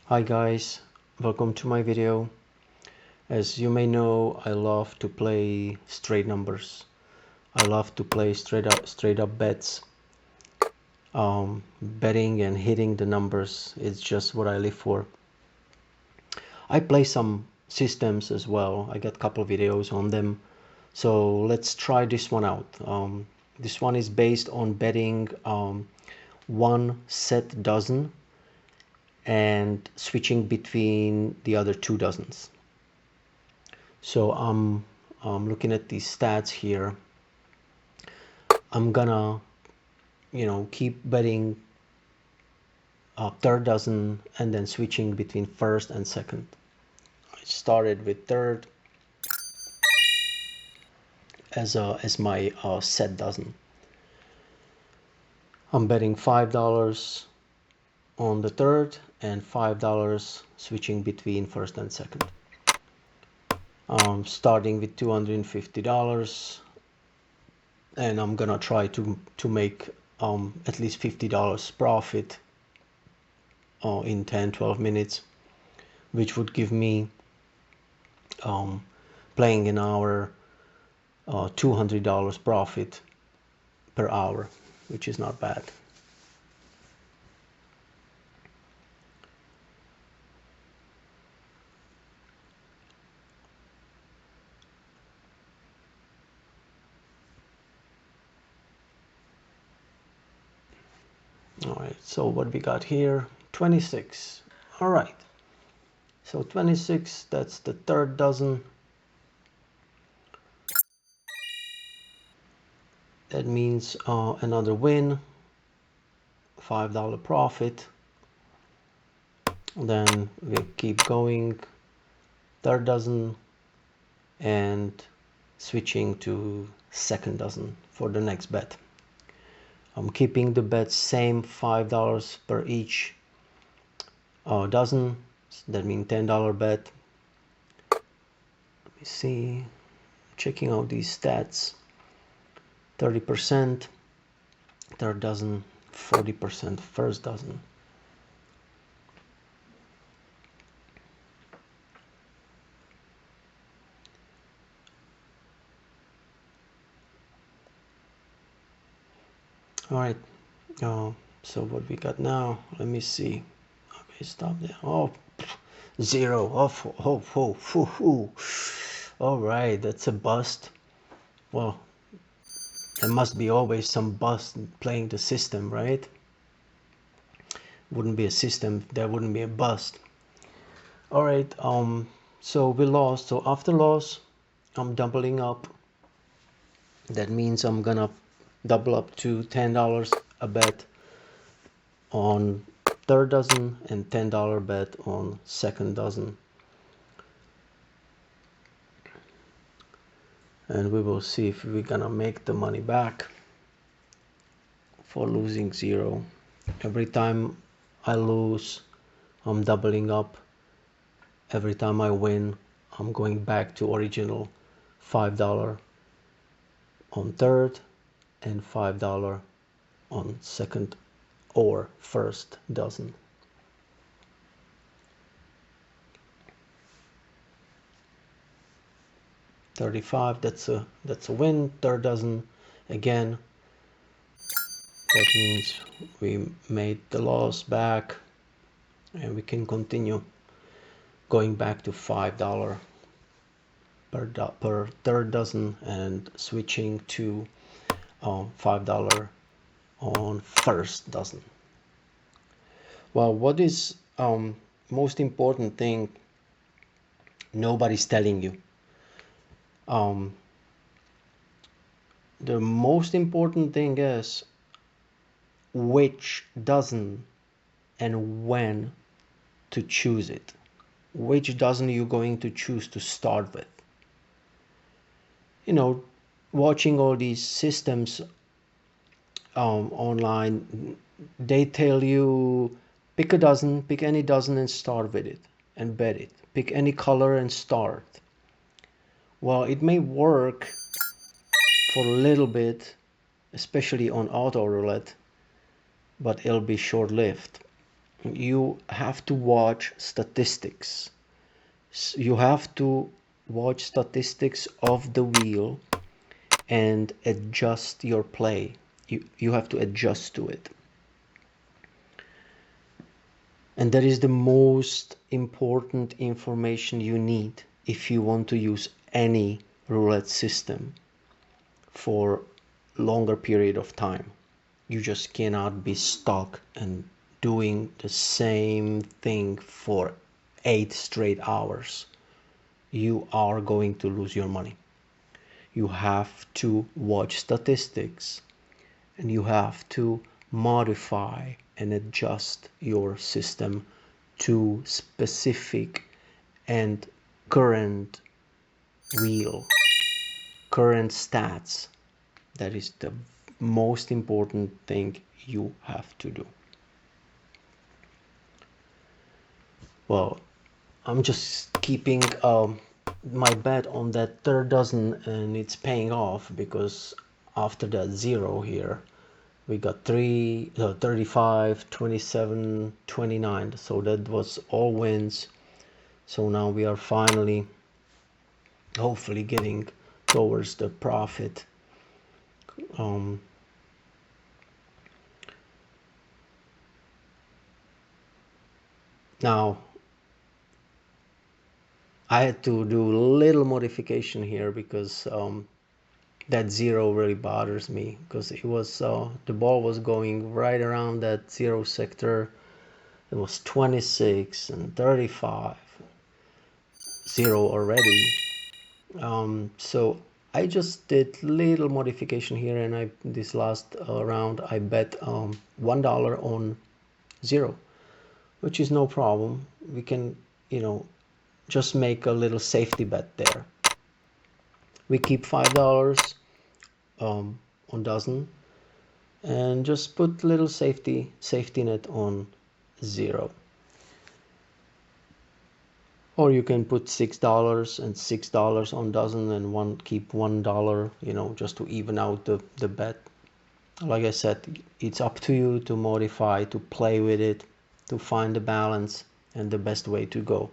Hi guys, welcome to my video. As you may know, I love to play straight numbers. I love to play straight up bets. Betting and hitting the numbers is just what I live for. I play some systems as well. I got a couple videos on them. So let's try this one out. This one is based on betting one set dozen and switching between the other 2 dozens. So I'm looking at these stats here. I'm gonna, keep betting third dozen and then switching between first and second. I started with third as my set dozen. I'm betting $5 on the third and $5 switching between first and second. Starting with $250, and I'm gonna try to make at least $50 profit in 10-12 minutes, which would give me playing an hour $200 profit per hour, which is not bad. All right, so what we got here, 26. All right, so 26, that's the third dozen. That means another win, $5 profit. Then we keep going, third dozen and switching to second dozen for the next bet. I'm keeping the bet same, $5 per each dozen. That means $10 bet. Let me see, checking out these stats. 30% third dozen, 40% first dozen. All right, so what we got now, let me see. Okay, stop there. Oh, zero. Oh. All right, that's a bust. Well, there must be always some bust playing the system, right? Wouldn't be a system, there wouldn't be a bust. All right, so we lost. So after loss, I'm doubling up. That means I'm gonna double up to $10 a bet on third dozen and $10 bet on second dozen. And we will see if we're gonna make the money back for losing zero. Every time I lose, I'm doubling up. Every time I win, I'm going back to original $5 on third and $5 on second or first dozen. $35, that's a win. Third dozen again. That means we made the loss back, and we can continue going back to $5 per third dozen and switching to $5 on first dozen. Well, what is most important thing nobody's telling you? The most important thing is which dozen and when to choose it. Which dozen you're going to choose to start with. Watching all these systems online, they tell you pick a dozen, pick any dozen and start with it and bet it. Pick any color and start. Well, it may work for a little bit, especially on auto roulette, but it'll be short-lived. you have to watch statistics. You have to watch statistics of the wheel and adjust your play. You have to adjust to it. And that is the most important information you need if you want to use any roulette system for longer period of time. You just cannot be stuck and doing the same thing for 8 straight hours. You are going to lose your money. You have to watch statistics and you have to modify and adjust your system to specific and current wheel, current stats. That is the most important thing you have to do. Well, I'm just keeping my bet on that third dozen, and it's paying off because after that zero here we got 35, 27, 29, so that was all wins. So now we are finally hopefully getting towards the profit. Now I had to do a little modification here because that zero really bothers me, because it was the ball was going right around that zero sector. It was 26 and 35, zero already. So I just did little modification here, and this last round I bet $1 on zero, which is no problem. We can, just make a little safety bet there. We keep $5 on dozen and just put little safety net on zero. Or you can put $6 and $6 on dozen and keep $1, just to even out the bet. Like I said, it's up to you to modify, to play with it, to find the balance and the best way to go.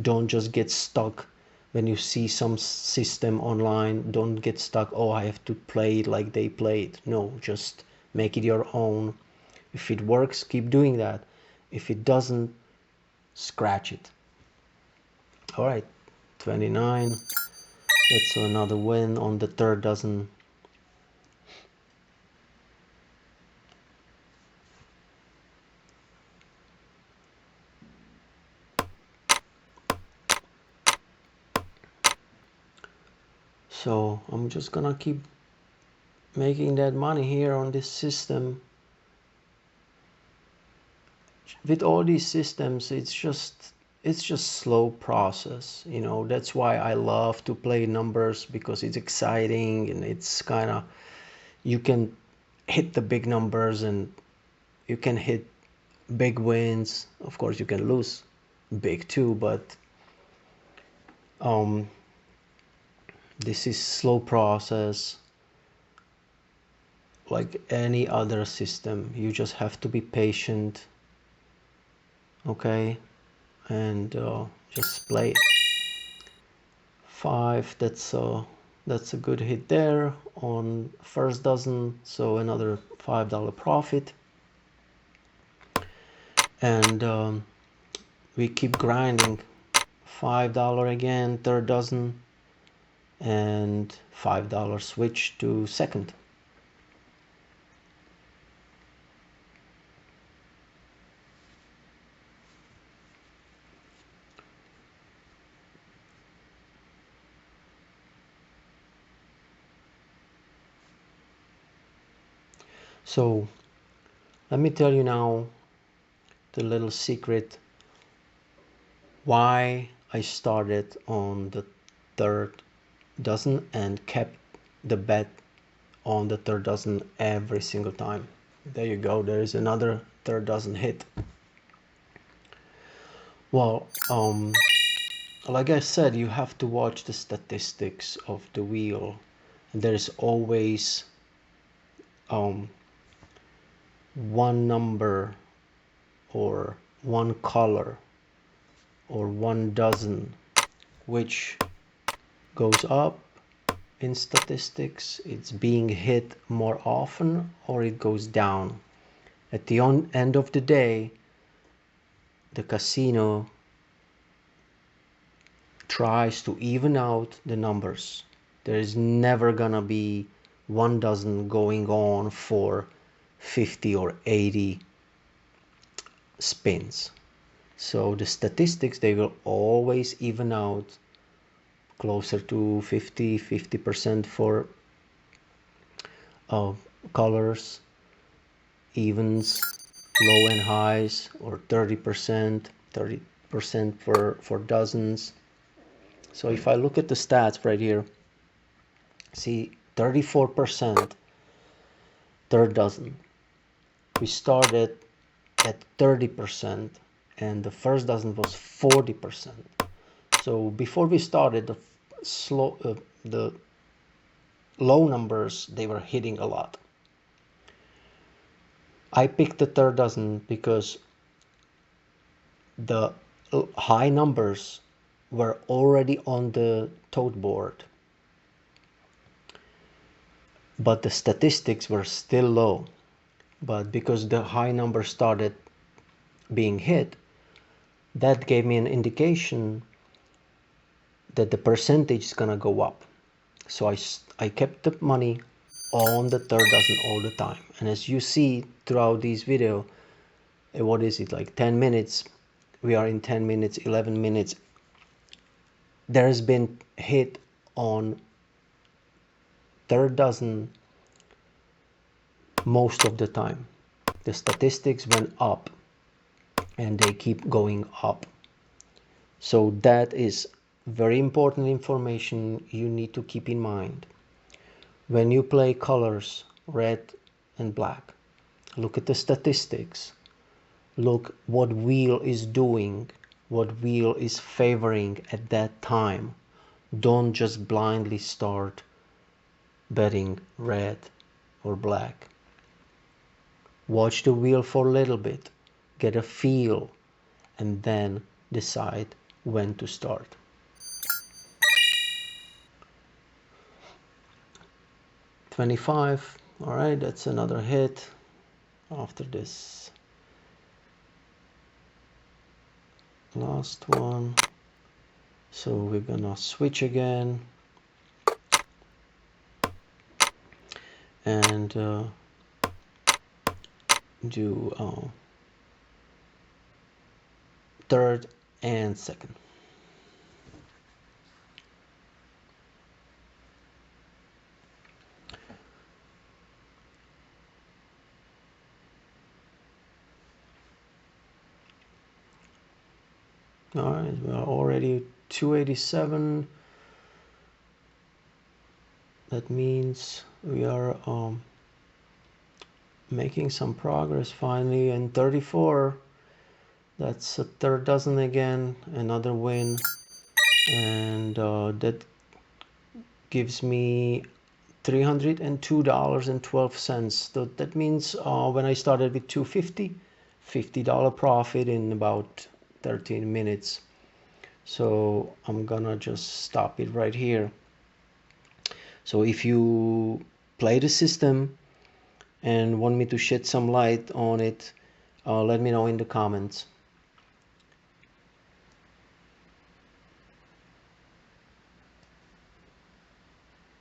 Don't just get stuck when you see some system online. Don't get stuck, oh, I have to play it like they play it. No, just make it your own. If it works, keep doing that. If it doesn't, scratch it. All right, 29. That's another win on the third dozen. So I'm just gonna keep making that money here on this system. With all these systems, it's just slow process. That's why I love to play numbers, because it's exciting and it's kind of, you can hit the big numbers and you can hit big wins. Of course you can lose big too, but this is slow process like any other system. You just have to be patient, okay, and just play it. 5, that's a good hit there on first dozen, so another $5 profit. And we keep grinding. $5 again, third dozen, and $5 switch to second. So let me tell you now the little secret why I started on the third dozen and kept the bet on the third dozen every single time. There you go, there is another third dozen hit. Well, like I said, you have to watch the statistics of the wheel. There's always one number or one color or 1 dozen, which goes up in statistics, it's being hit more often, or it goes down. At the end of the day, the casino tries to even out the numbers. There is never gonna be 1 dozen going on for 50 or 80 spins. So the statistics, they will always even out closer to 50% for colors, evens, low and highs, or 30% for dozens. So if I look at the stats right here, see 34% third dozen. We started at 30% and the first dozen was 40%. So before we started, the low numbers, they were hitting a lot. I picked the third dozen because the high numbers were already on the tote board, but the statistics were still low. But because the high number started being hit, that gave me an indication that the percentage is gonna go up. So I kept the money on the third dozen all the time. And as you see throughout this video, what is it, like 10 minutes? We are in 10 minutes, 11 minutes. There has been hit on third dozen most of the time. The statistics went up and they keep going up. So that is very important information you need to keep in mind. When you play colors, red and black, look at the statistics. Look what wheel is doing, what wheel is favoring at that time. Don't just blindly start betting red or black. Watch the wheel for a little bit, get a feel, and then decide when to start. $25, all right, that's another hit after this last one. So we're gonna switch again and do third and second. All right, we are already 287. That means we are making some progress finally. And 34, that's a third dozen again, another win. And that gives me $302.12. So that means when I started with $250, $50 profit in about 13 minutes. So I'm gonna just stop it right here. So if you play the system and want me to shed some light on it, let me know in the comments.